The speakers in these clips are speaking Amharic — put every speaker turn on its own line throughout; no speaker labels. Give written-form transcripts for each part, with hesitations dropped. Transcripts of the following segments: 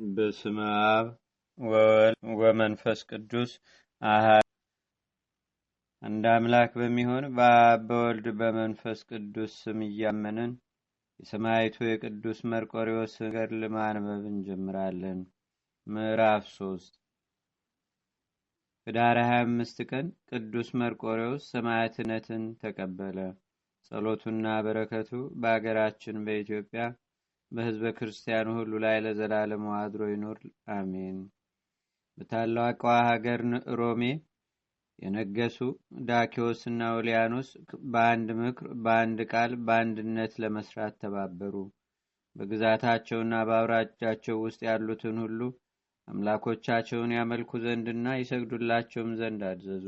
በስመ አብ ወወልድ ወመንፈስ ቅዱስ አሐዱ አንድ አምላክ በሚሆን በአብ በወልድ በመንፈስ ቅዱስ ስም እያመንን የሰማዕቱ የቅዱስ መርቆሬዎስ ገድል ማንበብ እንጀምራለን። ምዕራፍ 3 ኅዳር 25 ቀን ቅዱስ መርቆሬዎስ ሰማዕትነትን ተቀበለ። ጸሎቱና በረከቱ በአገራችን በኢትዮጵያ በሕዝበ ክርስቲያኑ ሁሉ ላይ ለዘላለሙ አድሮ ይኑር፣ አሜን። በታላቋ ሀገር ሮሜ የነገሱ ዳኪዎስና ኡልያኖስ በአንድ ምክር፣ በአንድ ቃል፣ በአንድነት ለመስራት ተባበሩ። በግዛታቸውና በአውራጃቸው ውስጥ ያሉትን ሁሉ አምላኮቻቸውን ያመልኩ ዘንድና ይሰግዱላቸውም ዘንድ አዘዙ።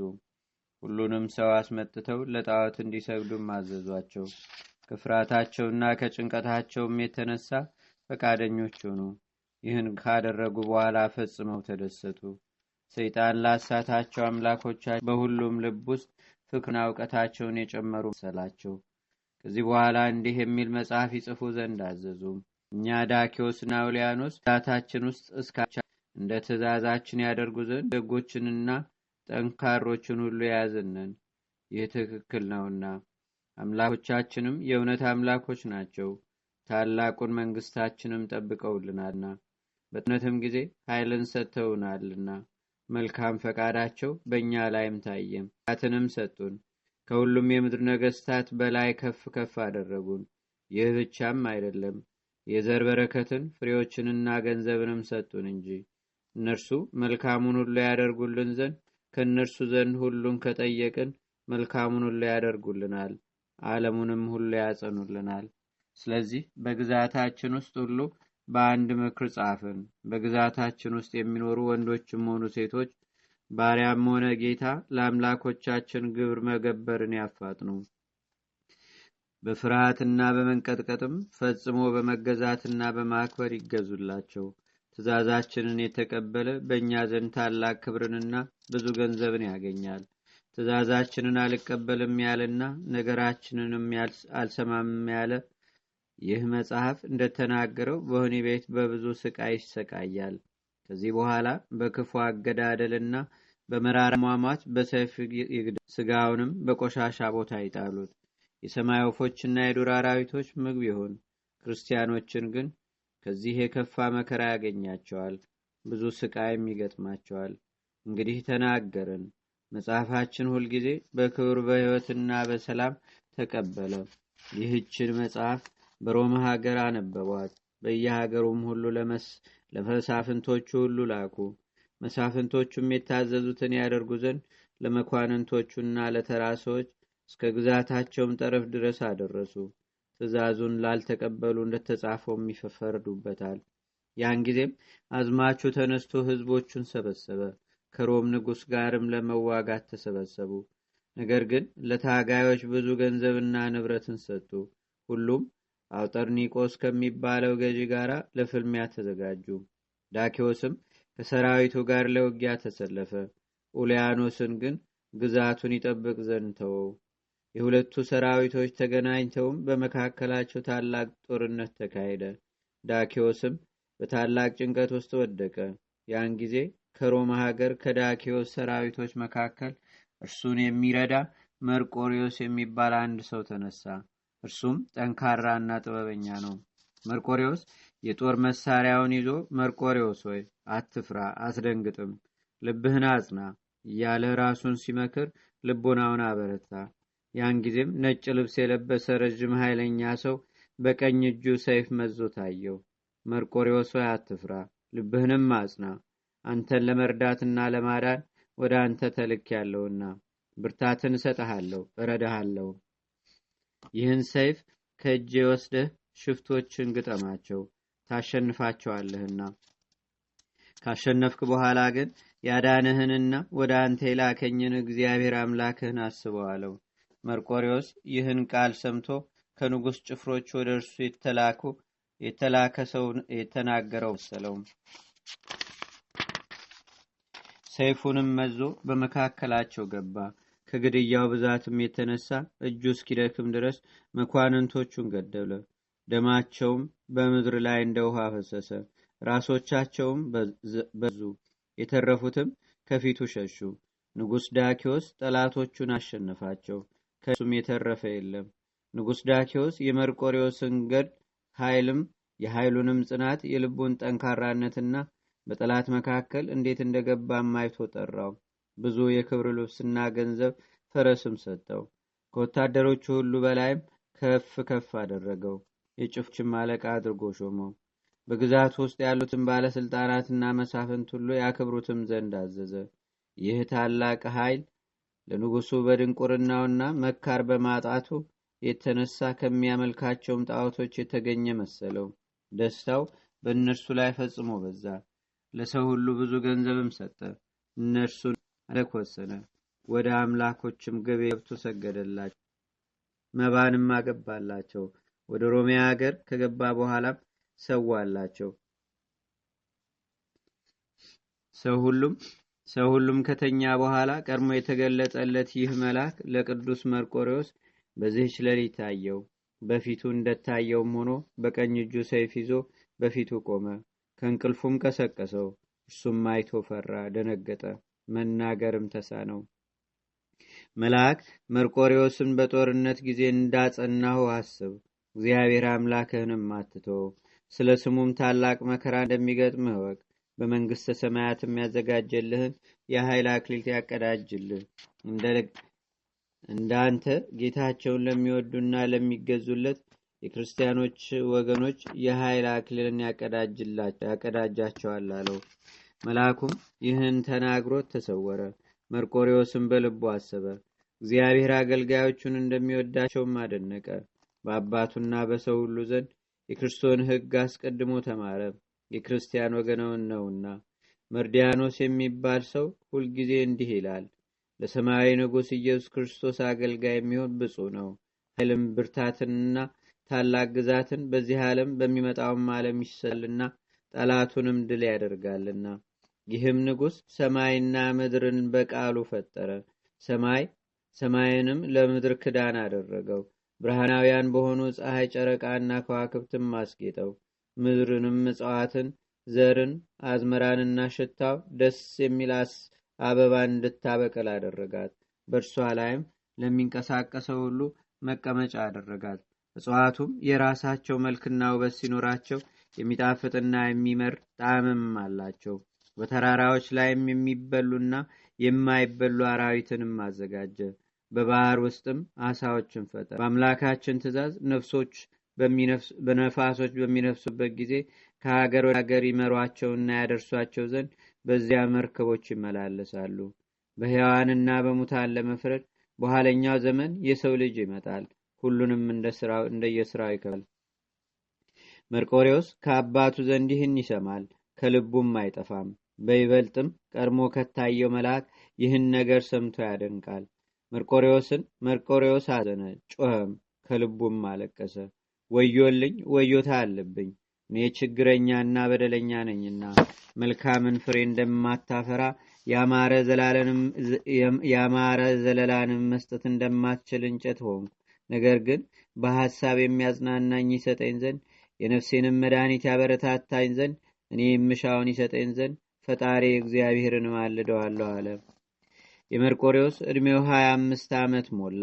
ሁሉንም ሰው አስመጥተው ለጣዖት እንዲሰግዱም አዘዟቸው። ከፍርሃታቸውና ከጭንቀታቸውም የተነሳ ፈቃደኞች ሆኑ። ይህን ካደረጉ በኋላ ፈጽመው ተደሰቱ። ሰይጣን ላሳታቸው አምላኮቻቸው በሁሉም ልብ ውስጥ ፍቅርና እውቀታቸውን የጨመሩ መሰላቸው። ከዚህ በኋላ እንዲህ የሚል መጽሐፍ ይጽፉ ዘንድ አዘዙ። እኛ ዳኪዎስና ኡልያኖስ ግዛታችን ውስጥ እስካቻ እንደ ትእዛዛችን ያደርጉ ዘንድ ደጎችንና ጠንካሮችን ሁሉ የያዝነን። ይህ ትክክል ነውና አምላኮቻችንም የእውነት አምላኮች ናቸው። ታላቁን መንግስታችንም ጠብቀውልናልና በጥነትም ጊዜ ኃይልን ሰጥተውናልና መልካም ፈቃዳቸው በእኛ ላይም ታየም። ራትንም ሰጡን። ከሁሉም የምድር ነገስታት በላይ ከፍ ከፍ አደረጉን። ይህ ብቻም አይደለም፣ የዘር በረከትን ፍሬዎችንና ገንዘብንም ሰጡን እንጂ። እነርሱ መልካሙን ሁሉ ያደርጉልን ዘንድ ከእነርሱ ዘንድ ሁሉን ከጠየቅን መልካሙን ሁሉ ያደርጉልናል፣ ዓለሙንም ሁሉ ያጸኑልናል። ስለዚህ በግዛታችን ውስጥ ሁሉ በአንድ ምክር ጻፍን። በግዛታችን ውስጥ የሚኖሩ ወንዶችም ሆኑ ሴቶች፣ ባሪያም ሆነ ጌታ ለአምላኮቻችን ግብር መገበርን ያፋጥኑ። በፍርሃትና በመንቀጥቀጥም ፈጽሞ በመገዛትና በማክበር ይገዙላቸው። ትእዛዛችንን የተቀበለ በእኛ ዘንድ ታላቅ ክብርንና ብዙ ገንዘብን ያገኛል። ትእዛዛችንን አልቀበልም ያለና ነገራችንንም አልሰማም ያለ ይህ መጽሐፍ እንደተናገረው በወህኒ ቤት በብዙ ስቃይ ይሰቃያል። ከዚህ በኋላ በክፉ አገዳደልና በመራራ ሟሟት በሰይፍ ስጋውንም በቆሻሻ ቦታ ይጣሉት። የሰማይ ወፎችና የዱር አራዊቶች ምግብ ይሁን። ክርስቲያኖችን ግን ከዚህ የከፋ መከራ ያገኛቸዋል፣ ብዙ ስቃይም ይገጥማቸዋል። እንግዲህ ተናገርን። መጽሐፋችን ሁልጊዜ በክብር በሕይወትና በሰላም ተቀበለ። ይህችን መጽሐፍ በሮማ ሀገር አነበቧት። በየሀገሩም ሁሉ ለመሳፍንቶቹ ሁሉ ላኩ። መሳፍንቶቹም የታዘዙትን ያደርጉ ዘንድ ለመኳንንቶቹና ለተራ ሰዎች እስከ ግዛታቸውም ጠረፍ ድረስ አደረሱ። ትእዛዙን ላልተቀበሉ እንደተጻፈውም ይፈርዱበታል። ያን ጊዜም አዝማቹ ተነስቶ ህዝቦቹን ሰበሰበ። ከሮም ንጉሥ ጋርም ለመዋጋት ተሰበሰቡ። ነገር ግን ለታጋዮች ብዙ ገንዘብና ንብረትን ሰጡ። ሁሉም አውጠርኒቆስ ከሚባለው ገዢ ጋር ለፍልሚያ ተዘጋጁ። ዳኪዎስም ከሰራዊቱ ጋር ለውጊያ ተሰለፈ። ኡልያኖስን ግን ግዛቱን ይጠብቅ ዘንድ ተወው። የሁለቱ ሰራዊቶች ተገናኝተውም በመካከላቸው ታላቅ ጦርነት ተካሄደ። ዳኪዎስም በታላቅ ጭንቀት ውስጥ ወደቀ። ያን ጊዜ ከሮማ ሀገር ከዳኪዎስ ሰራዊቶች መካከል እርሱን የሚረዳ መርቆሬዎስ የሚባል አንድ ሰው ተነሳ። እርሱም ጠንካራና ጥበበኛ ነው። መርቆሬዎስ የጦር መሳሪያውን ይዞ መርቆሬዎስ ሆይ አትፍራ፣ አትደንግጥም፣ ልብህን አጽና እያለ ራሱን ሲመክር ልቦናውን አበረታ። ያን ጊዜም ነጭ ልብስ የለበሰ ረዥም ኃይለኛ ሰው በቀኝ እጁ ሰይፍ መዞ ታየው። መርቆሬዎስ ሆይ አትፍራ፣ ልብህንም አጽና፣ አንተን ለመርዳትና ለማዳን ወደ አንተ ተልክ ያለውና ብርታትን እሰጥሃለሁ፣ እረዳሃለሁ። ይህን ሰይፍ ከእጄ ወስደህ ሽፍቶችን ግጠማቸው፣ ታሸንፋቸዋለህና። ካሸነፍክ በኋላ ግን ያዳንህንና ወደ አንተ የላከኝን እግዚአብሔር አምላክህን አስበዋለሁ። መርቆሬዎስ ይህን ቃል ሰምቶ ከንጉሥ ጭፍሮች ወደ እርሱ የተላከ ሰው የተናገረው መሰለውም። ሰይፉንም መዞ በመካከላቸው ገባ። ከግድያው ብዛትም የተነሳ እጁ እስኪደክም ድረስ መኳንንቶቹን ገደለ። ደማቸውም በምድር ላይ እንደ ውሃ ፈሰሰ። ራሶቻቸውም በዙ፣ የተረፉትም ከፊቱ ሸሹ። ንጉሥ ዳኪዎስ ጠላቶቹን አሸነፋቸው፣ ከእሱም የተረፈ የለም። ንጉሥ ዳኪዎስ የመርቆሬዎስን ገድል የኃይሉንም ጽናት የልቡን ጠንካራነትና በጠላት መካከል እንዴት እንደገባም አይቶ ጠራው። ብዙ የክብር ልብስና ገንዘብ ፈረስም ሰጠው። ከወታደሮቹ ሁሉ በላይም ከፍ ከፍ አደረገው። የጭፍችም አለቃ አድርጎ ሾመው። በግዛት ውስጥ ያሉትን ባለስልጣናትና መሳፍንት ሁሉ ያከብሩትም ዘንድ አዘዘ። ይህ ታላቅ ኃይል ለንጉሱ በድንቁርናውና መካር በማጣቱ የተነሳ ከሚያመልካቸውም ጣዖቶች የተገኘ መሰለው። ደስታው በእነርሱ ላይ ፈጽሞ በዛ። ለሰው ሁሉ ብዙ ገንዘብም ሰጠ። እነርሱን አለኮሰነ። ወደ አምላኮችም ገብቶ ሰገደላቸው፣ መባንም አገባላቸው። ወደ ሮሚያ ሀገር ከገባ በኋላም ሰዋላቸው። ሰው ሁሉም ከተኛ በኋላ ቀድሞ የተገለጸለት ይህ መልአክ ለቅዱስ መርቆሬዎስ በዚህች ሌሊት ታየው። በፊቱ እንደታየውም ሆኖ በቀኝ እጁ ሰይፍ ይዞ በፊቱ ቆመ። ከእንቅልፉም ቀሰቀሰው። እርሱም አይቶ ፈራ፣ ደነገጠ፣ መናገርም ተሳነው። መልአክ መርቆሬዎስን በጦርነት ጊዜ እንዳጸናሁ አስብ፣ እግዚአብሔር አምላክህንም አትተው፣ ስለ ስሙም ታላቅ መከራ እንደሚገጥምህ እወቅ። በመንግሥተ ሰማያትም ያዘጋጀልህን የኃይል አክሊል ያቀዳጅልህ። እንዳንተ ጌታቸውን ለሚወዱና ለሚገዙለት የክርስቲያኖች ወገኖች የኃይል አክሊልን ያቀዳጃቸዋል አለው። መልአኩም ይህን ተናግሮት ተሰወረ። መርቆሬዎስም በልቡ አሰበ፣ እግዚአብሔር አገልጋዮቹን እንደሚወዳቸውም አደነቀ። በአባቱና በሰው ሁሉ ዘንድ የክርስቶን ሕግ አስቀድሞ ተማረ፣ የክርስቲያን ወገነውን ነውና። መርዲያኖስ የሚባል ሰው ሁልጊዜ እንዲህ ይላል፣ ለሰማያዊ ንጉሥ ኢየሱስ ክርስቶስ አገልጋይ የሚሆን ብፁዕ ነው። ኃይልም ብርታትንና ታላቅ ግዛትን በዚህ ዓለም በሚመጣውም ዓለም ይሰልና ጠላቱንም ድል ያደርጋልና። ይህም ንጉሥ ሰማይና ምድርን በቃሉ ፈጠረ። ሰማይንም ለምድር ክዳን አደረገው። ብርሃናውያን በሆኑ ፀሐይ፣ ጨረቃና ከዋክብትም አስጌጠው። ምድርንም እጽዋትን፣ ዘርን፣ አዝመራንና ሽታው ደስ የሚል አበባን እንድታበቅል አደረጋት። በእርሷ ላይም ለሚንቀሳቀሰው ሁሉ መቀመጫ አደረጋት። እጽዋቱም የራሳቸው መልክና ውበት ሲኖራቸው የሚጣፍጥና የሚመር ጣዕምም አላቸው። በተራራዎች ላይም የሚበሉና የማይበሉ አራዊትንም አዘጋጀ። በባህር ውስጥም አሳዎችን ፈጠረ። በአምላካችን ትእዛዝ በነፋሶች በሚነፍሱበት ጊዜ ከሀገር ወደ ሀገር ይመሯቸውና ያደርሷቸው ዘንድ በዚያ መርከቦች ይመላለሳሉ። በሕያዋንና በሙታን ለመፍረድ በኋለኛው ዘመን የሰው ልጅ ይመጣል። ሁሉንም እንደየስራው ይከፍላል። መርቆሬዎስ ከአባቱ ዘንድ ይህን ይሰማል፣ ከልቡም አይጠፋም። በይበልጥም ቀድሞ ከታየው መልአክ ይህን ነገር ሰምቶ ያደንቃል። መርቆሬዎስ አዘነ፣ ጮኸም፣ ከልቡም አለቀሰ። ወዮልኝ፣ ወዮታ አለብኝ፣ እኔ ችግረኛና በደለኛ ነኝና መልካምን ፍሬ እንደማታፈራ ያማረ ዘለላንም መስጠት እንደማትችል እንጨት ሆንኩ። ነገር ግን በሐሳብ የሚያጽናናኝ ይሰጠኝ ዘንድ የነፍሴንም መድኃኒት ያበረታታኝ ዘንድ እኔ የምሻውን ይሰጠኝ ዘንድ ፈጣሪ እግዚአብሔርን ማልደዋለሁ አለ። የመርቆሬዎስ ዕድሜው 25 ዓመት ሞላ።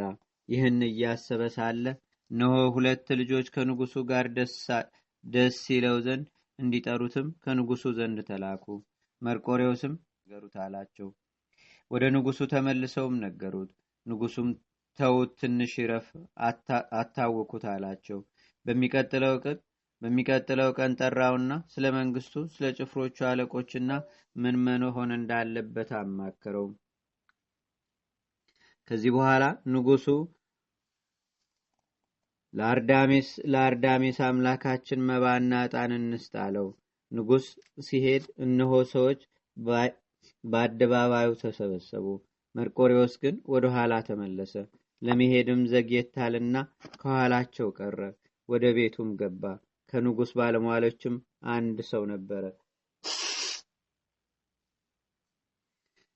ይህን እያሰበ ሳለ እነሆ 2 ልጆች ከንጉሱ ጋር ደስ ይለው ዘንድ እንዲጠሩትም ከንጉሱ ዘንድ ተላኩ። መርቆሬዎስም ነገሩት አላቸው። ወደ ንጉሱ ተመልሰውም ነገሩት። ንጉሱም ተውት፣ ትንሽ ይረፍ፣ አታውኩት አላቸው። በሚቀጥለው ቀን ጠራውና ስለ መንግስቱ፣ ስለ ጭፍሮቹ አለቆችና ምን መሆን እንዳለበት አማከረው። ከዚህ በኋላ ንጉሱ ለአርዳሜስ አምላካችን መባና ዕጣን እንስጥ አለው። ንጉሥ ሲሄድ እነሆ ሰዎች በአደባባዩ ተሰበሰቡ። መርቆሬዎስ ግን ወደ ኋላ ተመለሰ። ለመሄድም ዘግየታልና ከኋላቸው ቀረ። ወደ ቤቱም ገባ። ከንጉሥ ባለሟሎችም አንድ ሰው ነበረ።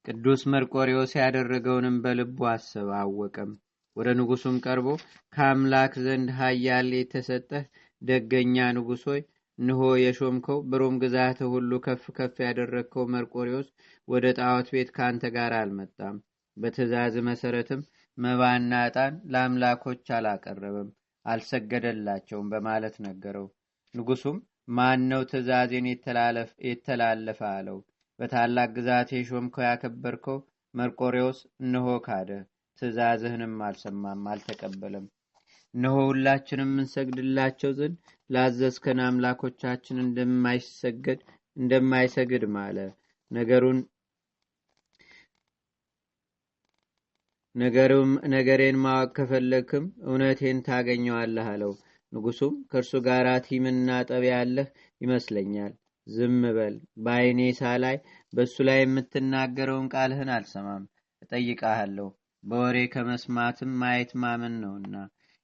ቅዱስ መርቆሬዎስ ያደረገውንም በልቡ አወቀም። ወደ ንጉሱም ቀርቦ ከአምላክ ዘንድ ኃያል የተሰጠህ ደገኛ ንጉሥ ሆይ እንሆ የሾምከው በሮም ግዛት ሁሉ ከፍ ከፍ ያደረግከው መርቆሪዎስ ወደ ጣዖት ቤት ካንተ ጋር አልመጣም። በትእዛዝ መሰረትም መባና ዕጣን ለአምላኮች አላቀረበም፣ አልሰገደላቸውም በማለት ነገረው። ንጉሱም ማን ነው ትእዛዜን የተላለፈ አለው። በታላቅ ግዛት የሾምከው ያከበርከው መርቆሬዎስ እነሆ ካደ፣ ትእዛዝህንም አልሰማም፣ አልተቀበለም። እነሆ ሁላችንም እንሰግድላቸው ዘንድ ላዘዝከን አምላኮቻችን እንደማይሰግድ ማለ። ነገሬን ማወቅ ከፈለክም እውነቴን ታገኘዋለህ አለው። ንጉሱም ከእርሱ ጋር ቲምና ጠብ ያለህ ይመስለኛል፣ ዝም በል፣ በዓይኔ ሳላይ በእሱ ላይ የምትናገረውን ቃልህን አልሰማም፣ እጠይቃለሁ። በወሬ ከመስማትም ማየት ማመን ነውና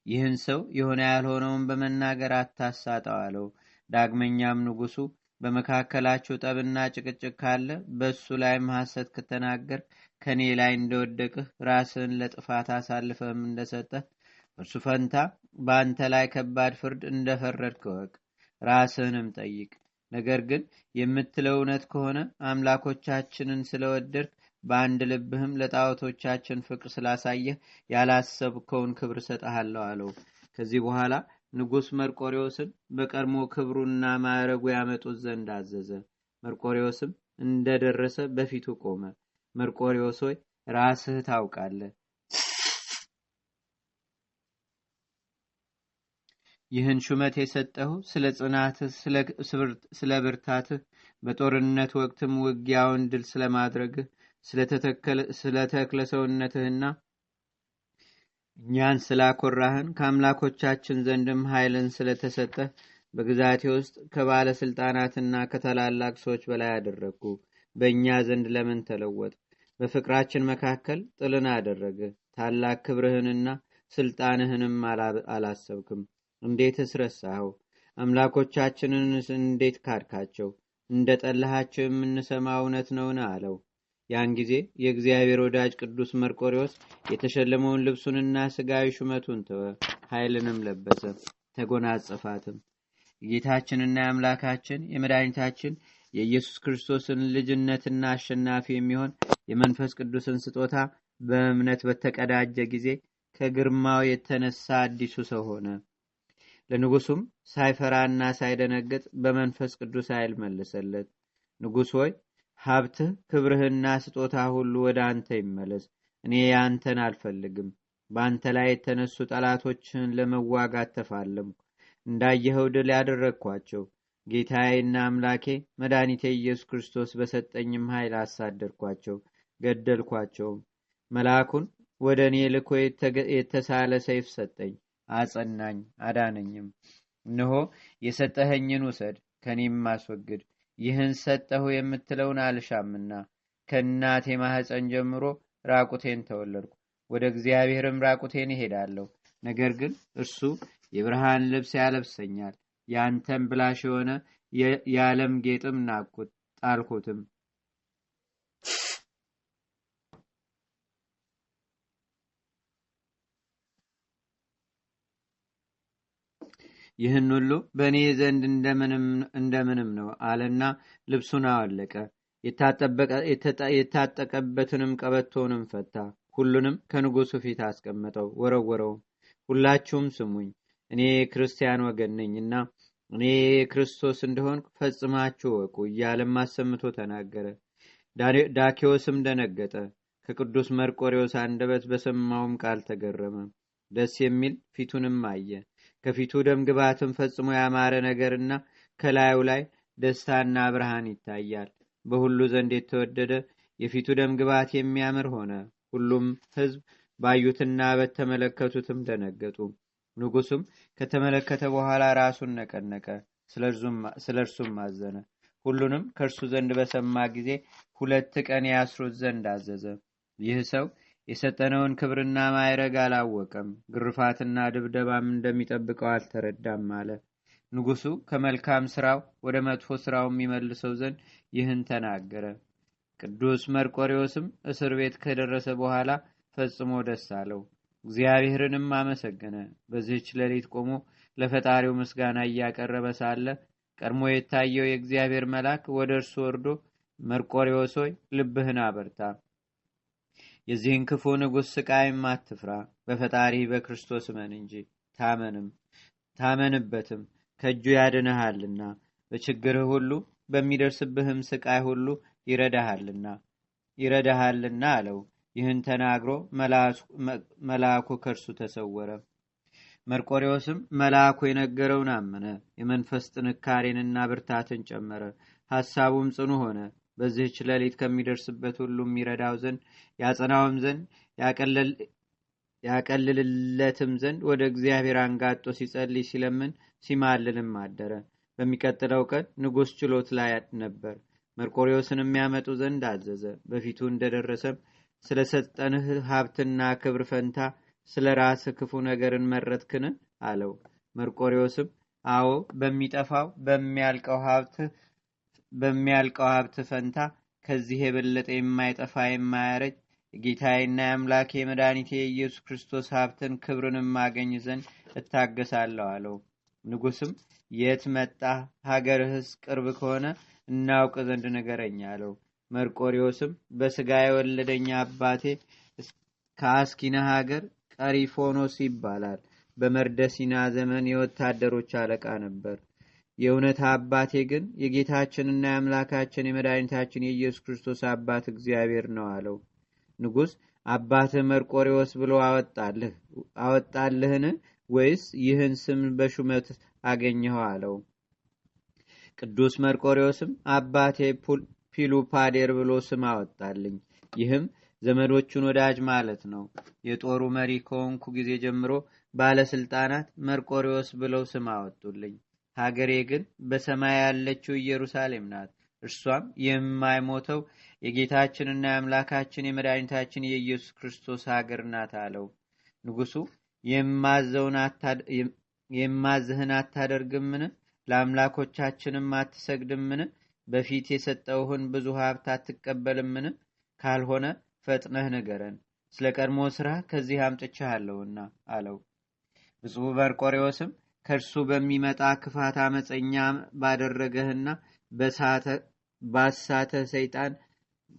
ይህን ሰው የሆነ ያልሆነውን በመናገር አታሳጠው አለው። ዳግመኛም ንጉሱ በመካከላችሁ ጠብና ጭቅጭቅ ካለ በእሱ ላይም ሐሰት ከተናገር ከኔ ላይ እንደወደቅህ ራስህን ለጥፋት አሳልፈህም እንደሰጠህ በእርሱ ፈንታ በአንተ ላይ ከባድ ፍርድ እንደፈረድክ እወቅ፣ ራስህንም ጠይቅ። ነገር ግን የምትለው እውነት ከሆነ አምላኮቻችንን ስለወደድክ በአንድ ልብህም ለጣዖቶቻችን ፍቅር ስላሳየህ ያላሰብከውን ክብር እሰጥሃለሁ አለው። ከዚህ በኋላ ንጉሥ መርቆሬዎስን በቀድሞ ክብሩና ማዕረጉ ያመጡት ዘንድ አዘዘ። መርቆሬዎስም እንደደረሰ በፊቱ ቆመ። መርቆሬዎስ ሆይ ራስህ ታውቃለህ፣ ይህን ሹመት የሰጠሁ ስለ ጽናትህ፣ ስለ ብርታትህ፣ በጦርነት ወቅትም ውጊያውን ድል ስለማድረግህ፣ ስለተክለ ሰውነትህና እኛን ስላኮራህን ከአምላኮቻችን ዘንድም ኃይልን ስለተሰጠህ በግዛቴ ውስጥ ከባለስልጣናትና ከታላላቅ ሰዎች በላይ አደረግኩ። በእኛ ዘንድ ለምን ተለወጥ? በፍቅራችን መካከል ጥልን አደረገ። ታላቅ ክብርህንና ስልጣንህንም አላሰብክም። እንዴት እስረሳኸው? አምላኮቻችንን እንዴት ካድካቸው? እንደ ጠላሃቸው የምንሰማ እውነት ነውን? አለው። ያን ጊዜ የእግዚአብሔር ወዳጅ ቅዱስ መርቆሬዎስ የተሸለመውን ልብሱንና ስጋዊ ሹመቱን ተወ፣ ኃይልንም ለበሰ፣ ተጎናጸፋትም። የጌታችንና የአምላካችን የመድኃኒታችን የኢየሱስ ክርስቶስን ልጅነትና አሸናፊ የሚሆን የመንፈስ ቅዱስን ስጦታ በእምነት በተቀዳጀ ጊዜ ከግርማው የተነሳ አዲሱ ሰው ሆነ። ለንጉሱም ሳይፈራና ሳይደነግጥ በመንፈስ ቅዱስ ኃይል መለሰለት። ንጉሥ ሆይ ሀብትህ፣ ክብርህና ስጦታ ሁሉ ወደ አንተ ይመለስ። እኔ ያንተን አልፈልግም። በአንተ ላይ የተነሱ ጠላቶችህን ለመዋጋት ተፋለምኩ። እንዳየኸው ድል ያደረግኳቸው ጌታዬና አምላኬ መድኃኒቴ ኢየሱስ ክርስቶስ በሰጠኝም ኃይል አሳደድኳቸው፣ ገደልኳቸውም። መልአኩን ወደ እኔ ልኮ የተሳለ ሰይፍ ሰጠኝ፣ አጸናኝ፣ አዳነኝም። እነሆ የሰጠኸኝን ውሰድ፣ ከኔም አስወግድ። ይህን ሰጠሁ የምትለውን አልሻምና ከእናቴ ማህፀን ጀምሮ ራቁቴን ተወለድኩ፣ ወደ እግዚአብሔርም ራቁቴን ይሄዳለሁ። ነገር ግን እርሱ የብርሃን ልብስ ያለብሰኛል፣ ያንተም ብላሽ የሆነ የዓለም ጌጥም ናቅኩት፣ ጣልኩትም። ይህን ሁሉ በእኔ ዘንድ እንደምንም ነው አለና ልብሱን አወለቀ። የታጠቀበትንም ቀበቶንም ፈታ። ሁሉንም ከንጉሱ ፊት አስቀመጠው፣ ወረወረውም። ሁላችሁም ስሙኝ፣ እኔ የክርስቲያን ወገን ነኝና እኔ ክርስቶስ እንደሆን ፈጽማችሁ ወቁ እያለም አሰምቶ ተናገረ። ዳኪዎስም ደነገጠ፣ ከቅዱስ መርቆሬዎስ አንደበት በሰማውም ቃል ተገረመ። ደስ የሚል ፊቱንም አየ። ከፊቱ ደም ግባትም ፈጽሞ ያማረ ነገርና ከላዩ ላይ ደስታና ብርሃን ይታያል። በሁሉ ዘንድ የተወደደ የፊቱ ደም ግባት የሚያምር ሆነ። ሁሉም ሕዝብ ባዩትና በተመለከቱትም ደነገጡ። ንጉሱም ከተመለከተ በኋላ ራሱን ነቀነቀ፣ ስለ እርሱም አዘነ። ሁሉንም ከእርሱ ዘንድ በሰማ ጊዜ 2 ቀን ያስሩት ዘንድ አዘዘ። ይህ ሰው የሰጠነውን ክብርና ማዕረግ አላወቀም፣ ግርፋትና ድብደባም እንደሚጠብቀው አልተረዳም አለ። ንጉሱ ከመልካም ስራው ወደ መጥፎ ስራው የሚመልሰው ዘንድ ይህን ተናገረ። ቅዱስ መርቆሬዎስም እስር ቤት ከደረሰ በኋላ ፈጽሞ ደስ አለው፣ እግዚአብሔርንም አመሰገነ። በዚህች ሌሊት ቆሞ ለፈጣሪው ምስጋና እያቀረበ ሳለ ቀድሞ የታየው የእግዚአብሔር መልአክ ወደ እርሱ ወርዶ መርቆሬዎስ ሆይ ልብህን አበርታ፣ የዚህን ክፉ ንጉሥ ስቃይም አትፍራ፣ በፈጣሪ በክርስቶስ እመን እንጂ ታመንበትም፣ ከእጁ ያድንሃልና በችግርህ ሁሉ በሚደርስብህም ስቃይ ሁሉ ይረዳሃልና አለው። ይህን ተናግሮ መልአኩ ከእርሱ ተሰወረ። መርቆሬዎስም መልአኩ የነገረውን አመነ። የመንፈስ ጥንካሬንና ብርታትን ጨመረ። ሐሳቡም ጽኑ ሆነ። በዚህች ሌሊት ከሚደርስበት ሁሉ የሚረዳው ዘንድ ያጸናውም ዘንድ ያቀልልለትም ዘንድ ወደ እግዚአብሔር አንጋጦ ሲጸልይ ሲለምን ሲማልልም አደረ። በሚቀጥለው ቀን ንጉሥ ችሎት ላይ ነበር። መርቆሬዎስን የሚያመጡ ዘንድ አዘዘ። በፊቱ እንደደረሰም ስለ ሰጠንህ ሀብትና ክብር ፈንታ ስለ ራስህ ክፉ ነገርን መረጥክን? አለው። መርቆሬዎስም አዎ፣ በሚጠፋው በሚያልቀው ሀብት ፈንታ ከዚህ የበለጠ የማይጠፋ የማያረጅ የጌታዬና የአምላኬ የመድኃኒቴ የኢየሱስ ክርስቶስ ሀብትን ክብርንም ማገኝ ዘንድ እታገሳለሁ አለው። ንጉሥም የት መጣህ? ሀገርህስ ቅርብ ከሆነ እናውቅ ዘንድ ንገረኝ አለው። መርቆሬዎስም በሥጋ የወለደኝ አባቴ ከአስኪና ሀገር ቀሪፎኖስ ይባላል። በመርደሲና ዘመን የወታደሮች አለቃ ነበር። የእውነት አባቴ ግን የጌታችንና የአምላካችን የመድኃኒታችን የኢየሱስ ክርስቶስ አባት እግዚአብሔር ነው አለው። ንጉሥ አባትህ መርቆሬዎስ ብሎ አወጣልህን? ወይስ ይህን ስም በሹመት አገኘኸው? አለው። ቅዱስ መርቆሬዎስም አባቴ ፒሉፓዴር ብሎ ስም አወጣልኝ። ይህም ዘመዶቹን ወዳጅ ማለት ነው። የጦሩ መሪ ከሆንኩ ጊዜ ጀምሮ ባለስልጣናት መርቆሬዎስ ብለው ስም አወጡልኝ። ሀገሬ ግን በሰማይ ያለችው ኢየሩሳሌም ናት። እርሷም የማይሞተው የጌታችንና የአምላካችን የመድኃኒታችን የኢየሱስ ክርስቶስ ሀገር ናት አለው። ንጉሡ የማዝህን አታደርግምን? ለአምላኮቻችንም አትሰግድምን? በፊት የሰጠውህን ብዙ ሀብት አትቀበልምን? ካልሆነ ፈጥነህ ንገረን፣ ስለ ቀድሞ ስራ ከዚህ አምጥቻለሁና አለው። ብፁዕ መርቆሬዎስም ከእርሱ በሚመጣ ክፋት አመፀኛ ባደረገህና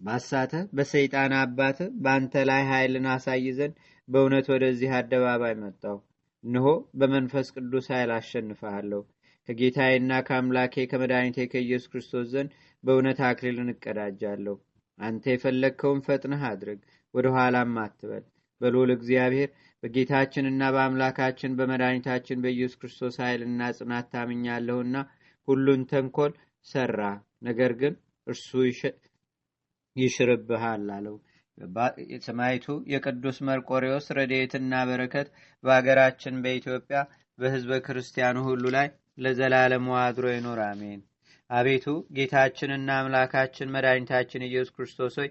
ባሳተ በሰይጣን አባት በአንተ ላይ ኃይልን አሳይ ዘንድ በእውነት ወደዚህ አደባባይ መጣሁ። እነሆ በመንፈስ ቅዱስ ኃይል አሸንፈሃለሁ። ከጌታዬና ከአምላኬ ከመድኃኒቴ ከኢየሱስ ክርስቶስ ዘንድ በእውነት አክሊልን እቀዳጃለሁ። አንተ የፈለግከውን ፈጥነህ አድርግ፣ ወደ ኋላም አትበል። በልዑል እግዚአብሔር በጌታችንና በአምላካችን በመድኃኒታችን በኢየሱስ ክርስቶስ ኃይልና ጽናት ታምኛለሁና ሁሉን ተንኮል ሰራ፣ ነገር ግን እርሱ ይሽርብሃል አለው። የሰማይቱ የቅዱስ መርቆሬዎስ ረድኤትና በረከት በአገራችን በኢትዮጵያ በሕዝበ ክርስቲያኑ ሁሉ ላይ ለዘላለሙ አድሮ ይኑር፣ አሜን። አቤቱ ጌታችንና አምላካችን መድኃኒታችን ኢየሱስ ክርስቶስ ሆይ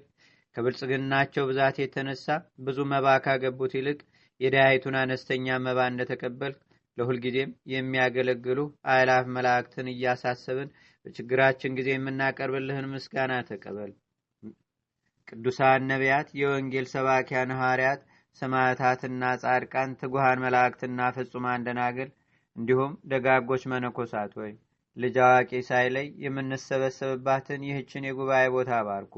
ከብልጽግናቸው ብዛት የተነሳ ብዙ መባ ካገቡት ይልቅ የድሃይቱን አነስተኛ መባ እንደተቀበልክ ለሁልጊዜም የሚያገለግሉ አእላፍ መላእክትን እያሳሰብን በችግራችን ጊዜ የምናቀርብልህን ምስጋና ተቀበል። ቅዱሳን ነቢያት፣ የወንጌል ሰባኪያን ሐዋርያት፣ ሰማዕታትና ጻድቃን፣ ትጉሃን መላእክትና ፍጹማን ደናግል እንዲሁም ደጋጎች መነኮሳት ሆይ ልጅ አዋቂ ሳይለይ የምንሰበሰብባትን ይህችን የጉባኤ ቦታ ባርኩ።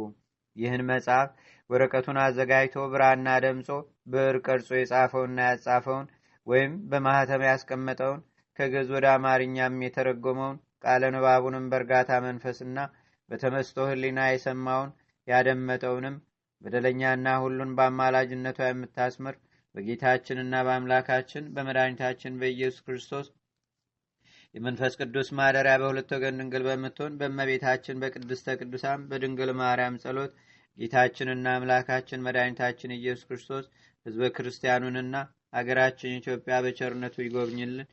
ይህን መጽሐፍ ወረቀቱን አዘጋጅቶ ብራና ደምጾ ብዕር ቀርጾ የጻፈውና ያጻፈውን ወይም በማህተም ያስቀመጠውን ከግዕዝ ወደ አማርኛም የተረጎመውን ቃለ ንባቡንም በእርጋታ መንፈስና በተመስጦ ሕሊና የሰማውን ያደመጠውንም በደለኛና ሁሉን በአማላጅነቷ የምታስምር በጌታችንና በአምላካችን በመድኃኒታችን በኢየሱስ ክርስቶስ የመንፈስ ቅዱስ ማደሪያ በሁለት ወገን ድንግል በምትሆን በእመቤታችን በቅድስተ ቅዱሳን በድንግል ማርያም ጸሎት ጌታችንና አምላካችን መድኃኒታችን ኢየሱስ ክርስቶስ ሕዝበ ክርስቲያኑንና አገራችን ኢትዮጵያ በቸርነቱ ይጎብኝልን።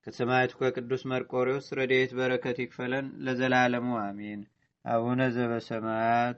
ከሰማዕቱ ከቅዱስ መርቆሬዎስ ረድኤት በረከት ይክፈለን ለዘላለሙ አሜን። አቡነ ዘበሰማያት